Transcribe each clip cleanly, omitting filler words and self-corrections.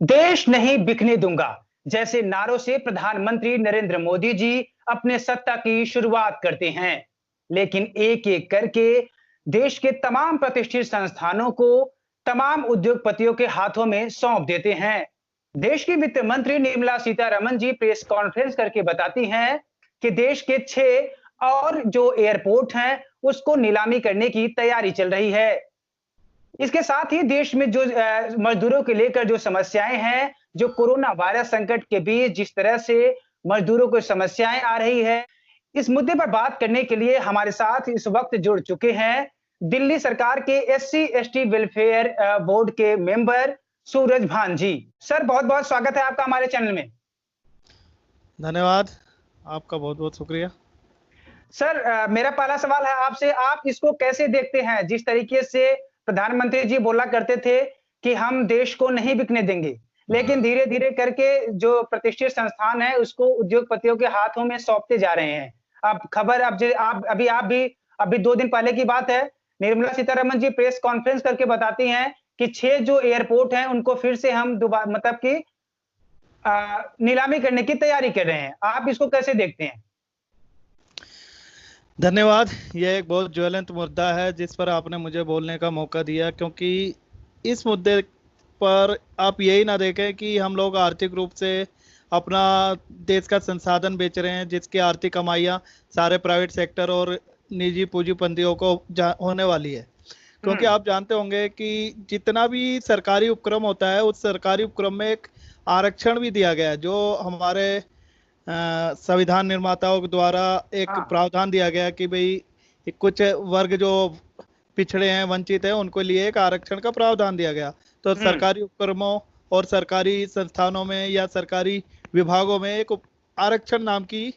देश नहीं बिकने दूंगा जैसे नारों से प्रधानमंत्री नरेंद्र मोदी जी अपने सत्ता की शुरुआत करते हैं, लेकिन एक एक करके देश के तमाम प्रतिष्ठित संस्थानों को तमाम उद्योगपतियों के हाथों में सौंप देते हैं। देश की वित्त मंत्री निर्मला सीतारमण जी प्रेस कॉन्फ्रेंस करके बताती हैं कि देश के 6 और जो एयरपोर्ट हैं उसको नीलामी करने की तैयारी चल रही है। इसके साथ ही देश में जो मजदूरों को लेकर जो समस्याएं हैं, जो कोरोना वायरस संकट के बीच जिस तरह से मजदूरों को समस्याएं आ रही है, इस मुद्दे पर बात करने के लिए हमारे साथ इस वक्त जुड़ चुके हैं दिल्ली सरकार के एससी/एसटी वेलफेयर बोर्ड के मेंबर सूरज भान जी। सर, बहुत-बहुत स्वागत है आपका हमारे चैनल में। धन्यवाद, आपका बहुत-बहुत शुक्रिया। सर, मेरा पहला सवाल है आपसे, आप इसको कैसे देखते हैं? जिस तरीके से प्रधानमंत्री जी बोला करते थे कि हम देश को नहीं बिकने देंगे, लेकिन धीरे-धीरे करके जो प्रतिष्ठित संस्थान है उसको उद्योगपतियों के हाथों में सौंपते जा रहे हैं। अब खबर आप भी अभी 2 दिन पहले की बात है, निर्मला सीतारमण जी प्रेस कॉन्फ्रेंस करके बताती हैं कि 6 जो एयरपोर्ट हैं उनको फिर से हम मतलब कि नीलामी करने की तैयारी कर रहे हैं। आप इसको कैसे देखते हैं? धन्यवाद। यह एक बहुत ज्वलंत मुद्दा है जिस पर आपने मुझे बोलने का मौका दिया, क्योंकि इस मुद्दे पर आप यही ना देखें कि हम लोग आर्थिक रूप से अपना देश का संसाधन बेच रहे हैं, जिसकी आर्थिक कमाइयाँ सारे प्राइवेट सेक्टर और निजी पूंजीपतियों को होने वाली है। क्योंकि आप जानते होंगे कि जितना भी सरकारी उपक्रम होता है उस सरकारी उपक्रम में एक आरक्षण भी दिया गया है, जो हमारे संविधान निर्माताओं के द्वारा एक प्रावधान दिया गया कि भाई कुछ वर्ग जो पिछड़े हैं, वंचित हैं, उनको लिए एक आरक्षण का प्रावधान दिया गया। तो सरकारी उपक्रमों और सरकारी संस्थानों में या सरकारी विभागों में एक आरक्षण नाम की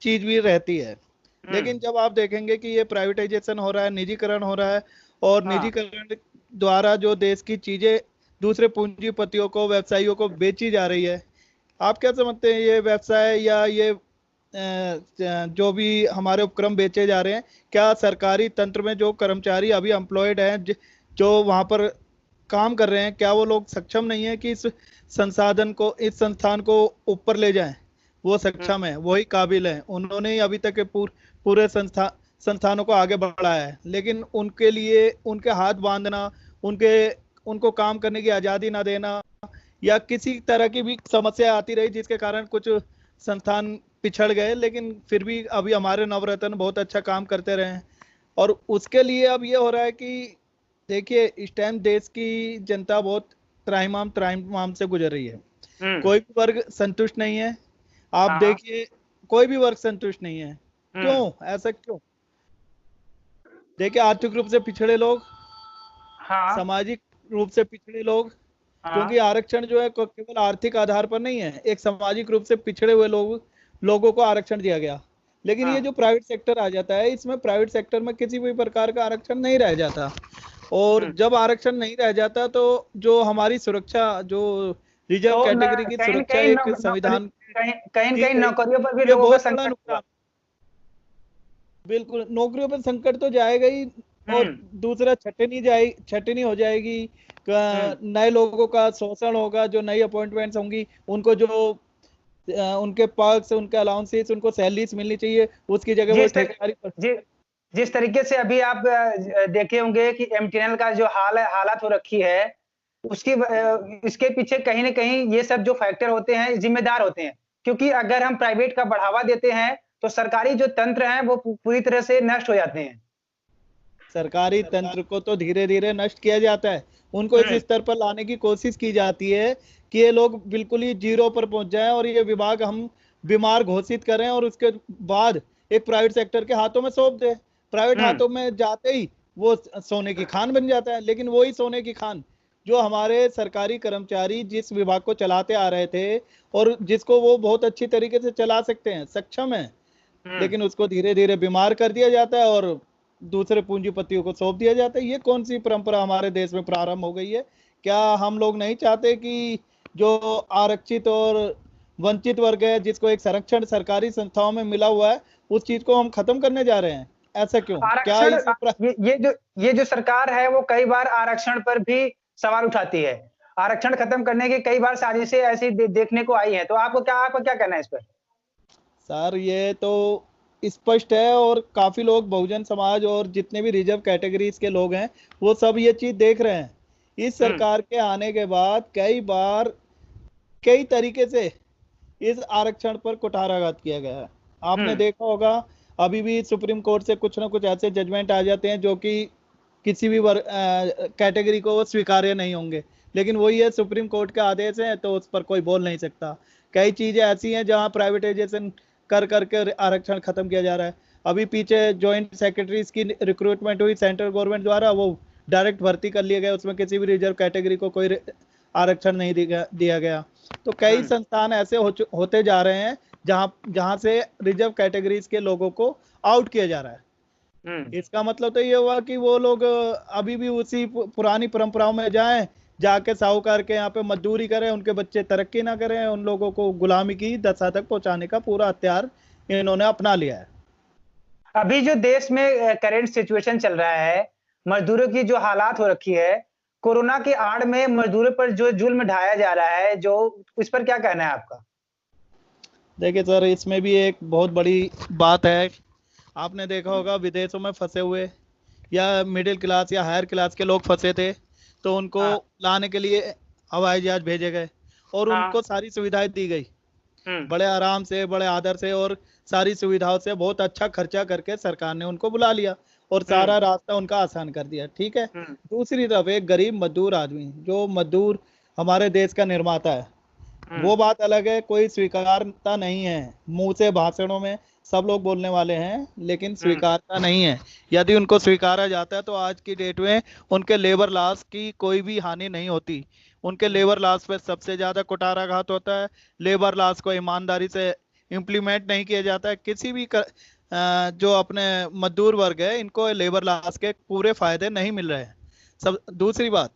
चीज भी रहती है। लेकिन जब आप देखेंगे कि ये प्राइवेटाइजेशन हो रहा है, निजीकरण हो रहा है, और निजीकरण द्वारा जो देश की चीजें दूसरे पूंजीपतियों को, व्यवसायियों को बेची जा रही है, आप क्या समझते हैं ये व्यवसाय या ये जो भी हमारे उपक्रम बेचे जा रहे हैं, क्या सरकारी तंत्र में जो कर्मचारी अभी एम्प्लॉयड हैं, जो वहां पर काम कर रहे हैं, क्या वो लोग सक्षम नहीं है कि इस संसाधन को, इस संस्थान को ऊपर ले जाएं? वो सक्षम है, वही काबिल है, उन्होंने ही अभी तक पूरे संस्थानों को आगे बढ़ाया है। लेकिन उनके लिए उनके हाथ बांधना, उनको काम करने की आज़ादी ना देना, या किसी तरह की भी समस्या आती रही जिसके कारण कुछ संस्थान पिछड़ गए, लेकिन फिर भी अभी हमारे नवरत्न बहुत अच्छा काम करते रहे हैं। और उसके लिए अब ये हो रहा है कि देखिए, इस टाइम देश की जनता बहुत त्राहिमाम से गुजर रही है। कोई भी वर्ग संतुष्ट नहीं है। आप देखिए, कोई भी वर्ग संतुष्ट नहीं है। क्यों? ऐसा क्यों? देखिए, आर्थिक रूप से पिछड़े लोग, सामाजिक रूप से पिछड़े लोग, क्योंकि आरक्षण जो है केवल आर्थिक आधार पर नहीं है, एक सामाजिक रूप से पिछड़े हुए लोगों को आरक्षण दिया गया। लेकिन ये जो प्राइवेट सेक्टर आ जाता है, इसमें प्राइवेट सेक्टर में किसी भी प्रकार का आरक्षण नहीं रह जाता। और जब आरक्षण नहीं रह जाता तो जो हमारी सुरक्षा, जो रिजर्व कैटेगरी की सुरक्षा, एक संविधान कहीं नौकरियों पर भी लोगों का संकट, बिल्कुल नौकरियों पर संकट तो जाएगा ही, और दूसरा छटनी हो जाएगी, नए लोगों का शोषण होगा, जो नई अपॉइंटमेंट्स होंगी उनको जो उनके पर्क्स, उनके अलाउंसेस, उनको सैलरीज मिलनी चाहिए, उसकी जगह वो ठेकेदारी पर। जिस तरीके से अभी आप देखे होंगे कि एमटीएनएल का जो हालत हो रखी है, उसकी इसके पीछे कहीं ना कहीं ये सब जो फैक्टर होते हैं जिम्मेदार होते हैं, क्योंकि अगर हम प्राइवेट का बढ़ावा देते हैं तो सरकारी जो तंत्र हैं वो पूरी तरह से नष्ट हो जाते हैं। सरकारी तंत्र को तो धीरे धीरे नष्ट किया जाता है, उनको इस स्तर पर लाने की कोशिश की जाती है कि ये लोग बिल्कुल ही जीरो पर पहुंच जाएं और ये विभाग हम बीमार घोषित करें, और उसके बाद एक प्राइवेट सेक्टर के हाथों में सौंप दे। प्राइवेट हाथों में जाते ही वो सोने की खान बन जाता है। लेकिन वही सोने की खान जो हमारे सरकारी कर्मचारी जिस विभाग को चलाते आ रहे थे, और जिसको वो बहुत अच्छी तरीके से चला सकते हैं, सक्षम है, लेकिन उसको धीरे धीरे बीमार कर दिया जाता है और दूसरे पूंजीपतियों को सौंप दिया जाता है। ये कौन सी परंपरा हमारे देश में प्रारंभ हो गई है? क्या हम लोग नहीं चाहते कि जो आरक्षित और वंचित वर्ग है, जिसको एक संरक्षण सरकारी संस्थाओं में मिला हुआ है, उस चीज को हम खत्म करने जा रहे हैं? ऐसा क्यों? क्या ये जो सरकार है वो कई बार आरक्षण पर भी सवाल उठाती है। आरक्षण खत्म करने की कई बार साजिशें ऐसी देखने को आई हैं, तो आपका क्या कहना है इस पर? सर ये तो स्पष्ट है, और काफी लोग बहुजन समाज और जितने भी रिजर्व कैटेगरीज के लोग हैं वो सब ये चीज देख रहे हैं। इस हम्म। सरकार के आने के बाद कई बार कई तरीके से इस आरक्षण पर कुठाराघात किया गया है। आपने हम्म। देखा होगा, अभी भी सुप्रीम कोर्ट से कुछ ना कुछ ऐसे जजमेंट आ जाते हैं जो कि किसी भी कैटेगरी को वो स्वीकार्य नहीं होंगे, लेकिन वही है, सुप्रीम कोर्ट का आदेश है तो उस पर कोई बोल नहीं सकता। कई चीजें ऐसी हैं जहां प्राइवेटाइजेशन कर करके आरक्षण खत्म किया जा रहा है। अभी पीछे जॉइंट सेक्रेटरीज की रिक्रूटमेंट हुई सेंट्रल गवर्नमेंट द्वारा, वो डायरेक्ट भर्ती कर लिया गया, उसमें किसी भी रिजर्व कैटेगरी को कोई आरक्षण नहीं दिया गया। तो कई हम्म। संस्थान ऐसे होते जा रहे हैं जहां जहां से रिजर्व कैटेगरीज के लोगों को आउट किया जा रहा है। हम्म। इसका मतलब तो ये हुआ कि वो लोग अभी भी उसी पुरानी परंपराओं में जाएं, जाके साहूकार के यहाँ पे मजदूरी करें, उनके बच्चे तरक्की ना करें, उन लोगों को गुलामी की दशा तक पहुंचाने का पूरा हथियार इन्होंने अपना लिया है। अभी जो देश में करंट सिचुएशन चल रहा है, मजदूरों की जो हालात हो रखी है, कोरोना की आड़ में मजदूरों पर जो जुल्म ढाया जा रहा है, जो इस पर क्या कहना है आपका? देखिए सर, इसमें भी एक बहुत बड़ी बात है। आपने देखा होगा, विदेशों में फंसे हुए या मिडिल क्लास या हायर क्लास के लोग फंसे थे, तो उनको हाँ। लाने के लिए हवाई जहाज भेजे गए और हाँ। उनको सारी सुविधाएं दी गई, हम्म। बड़े आराम से, बड़े आदर से और सारी सुविधाओं से, बहुत अच्छा खर्चा करके सरकार ने उनको बुला लिया और हम्म। सारा रास्ता उनका आसान कर दिया, ठीक है। हम्म। दूसरी तरफ एक गरीब मजदूर आदमी, जो मजदूर हमारे देश का निर्माता है, हम्म। वो बात अलग है, कोई स्वीकारता नहीं है। मुंह से भाषणों में सब लोग बोलने वाले हैं, लेकिन हम्म। स्वीकारता नहीं है। यदि उनको स्वीकारा जाता है तो आज की डेट में उनके लेबर लॉस की कोई भी हानि नहीं होती। उनके लेबर लॉस पे सबसे ज्यादा कुठाराघात होता है। लेबर लॉस को ईमानदारी से इम्प्लीमेंट नहीं किया जाता है। किसी भी जो अपने मजदूर वर्ग है, इनको लेबर लॉस के पूरे फायदे नहीं मिल रहे हैं। सब दूसरी बात,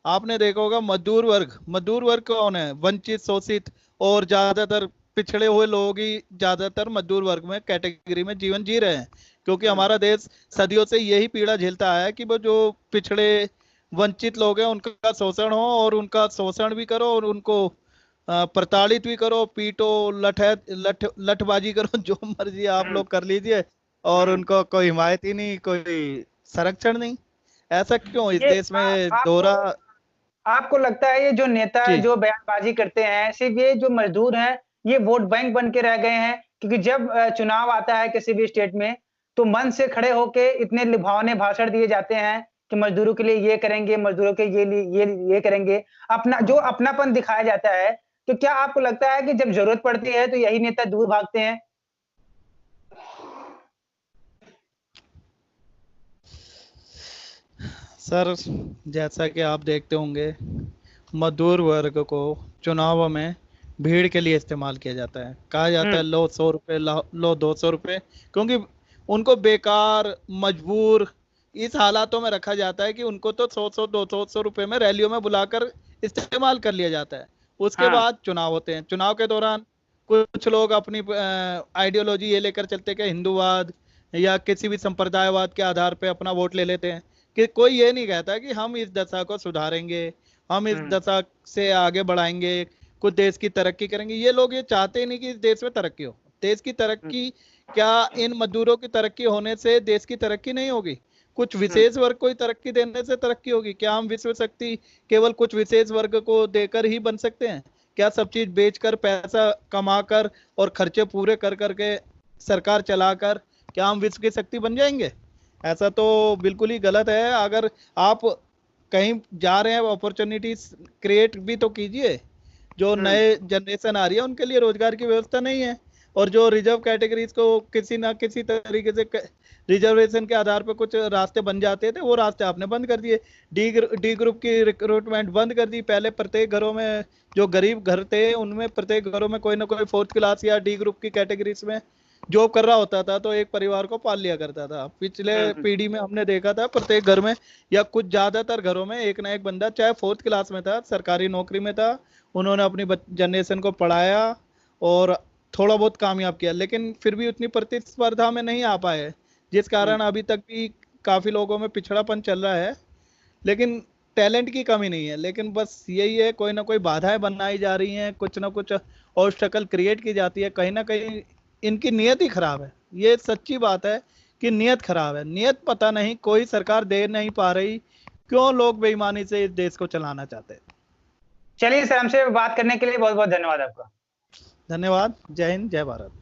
आपने देखा होगा, मजदूर वर्ग कौन है? वंचित, शोषित और ज्यादातर पिछड़े हुए लोग ही ज्यादातर मजदूर वर्ग में कैटेगरी में जीवन जी रहे हैं, क्योंकि हम्म। हमारा देश सदियों से यही पीड़ा झेलता है कि वो जो पिछड़े वंचित लोग हैं उनका शोषण हो, और उनका शोषण भी करो और उनको प्रताड़ित भी करो, पीटो, लठबाजी करो, जो मर्जी आप हम्म। लोग कर लीजिए, और हम्म। उनको कोई हिमायत ही नहीं, कोई संरक्षण नहीं। ऐसा क्यों इस ये देश में आपको दोहरा? आपको लगता है ये जो नेता जी। जो बयानबाजी करते हैं, सिर्फ ये जो मजदूर हैं, ये वोट बैंक बन के रह गए हैं? क्योंकि जब चुनाव आता है किसी भी स्टेट में, तो मन से खड़े होके इतने लुभावने भाषण दिए जाते हैं कि मजदूरों के लिए ये करेंगे, मजदूरों के ये करेंगे। अपना जो अपनापन दिखाया जाता है, तो क्या आपको लगता है कि जब जरूरत पड़ती है तो यही नेता दूर भागते हैं? सर, जैसा कि आप देखते होंगे, मजदूर वर्ग को चुनावों में भीड़ के लिए इस्तेमाल किया जाता है। कहा जाता है हुँ। लो 100 रुपए, लो 200 रुपए, क्योंकि उनको बेकार, मजबूर इस हालातों में रखा जाता है कि उनको तो 100 200 रुपए में रैलियों में बुलाकर इस्तेमाल कर लिया जाता है। उसके हाँ। बाद चुनाव होते हैं। चुनाव के दौरान कुछ लोग अपनी आइडियोलॉजी ये लेकर चलते कि हिंदूवाद या किसी भी संप्रदायवाद के आधार पे अपना वोट ले लेते हैं, कि कोई ये नहीं कहता कि हम इस दशा को सुधारेंगे, हम इस हुँ। दशा से आगे बढ़ाएंगे, कुछ देश की तरक्की करेंगे। ये लोग ये चाहते ही नहीं कि इस देश में तरक्की हो। देश की हुँ। तरक्की क्या, इन मजदूरों की तरक्की होने से देश की तरक्की नहीं होगी? कुछ हुँ। विशेष वर्ग को ही तरक्की देने से तरक्की होगी क्या? हम विश्व शक्ति केवल कुछ विशेष वर्ग को देकर ही बन सकते हैं क्या? सब चीज बेचकर, पैसा कमाकर और खर्चे पूरे कर करके, सरकार चलाकर, क्या हम विश्व की शक्ति बन जाएंगे? ऐसा तो बिल्कुल ही गलत है। अगर आप कहीं जा रहे हैं, अपॉर्चुनिटीज क्रिएट भी तो कीजिए। जो हुँ। नए जनरेशन आ रही है उनके लिए रोजगार की व्यवस्था नहीं है, और जो रिजर्व कैटेगरीज को किसी ना किसी तरीके से रिजर्वेशन के आधार पर कुछ रास्ते बन जाते थे, वो रास्ते आपने बंद कर दिए। डी ग्रुप की रिक्रूटमेंट बंद कर दी। पहले प्रत्येक घरों में, जो गरीब घर थे उनमें प्रत्येक घरों में कोई ना कोई फोर्थ क्लास या डी ग्रुप की कैटेगरीज में जॉब कर रहा होता था, तो एक परिवार को पाल लिया करता था। पिछले हुँ। हुँ। पीढ़ी में हमने देखा था प्रत्येक घर में या कुछ ज्यादातर घरों में एक ना एक बंदा, चाहे फोर्थ क्लास में था, सरकारी नौकरी में था, उन्होंने अपनी जनरेशन को पढ़ाया और थोड़ा बहुत कामयाब किया, लेकिन फिर भी उतनी प्रतिस्पर्धा में नहीं आ पाए, जिस हुँ। कारण अभी तक भी काफी लोगों में पिछड़ापन चल रहा है। लेकिन टैलेंट की कमी नहीं है, लेकिन बस यही है, कोई ना कोई बाधाएं बनाई जा रही हैं, कुछ ना कुछ ऑब्स्टेकल क्रिएट की जाती है। कहीं ना कहीं इनकी नीयत ही खराब है, ये सच्ची बात है कि नीयत खराब है। नीयत पता नहीं कोई सरकार दे नहीं पा रही, क्यों लोग बेईमानी से इस देश को चलाना चाहते हैं। चलिए सर, हमसे बात करने के लिए बहुत बहुत धन्यवाद आपका। धन्यवाद। जय हिंद, जय भारत।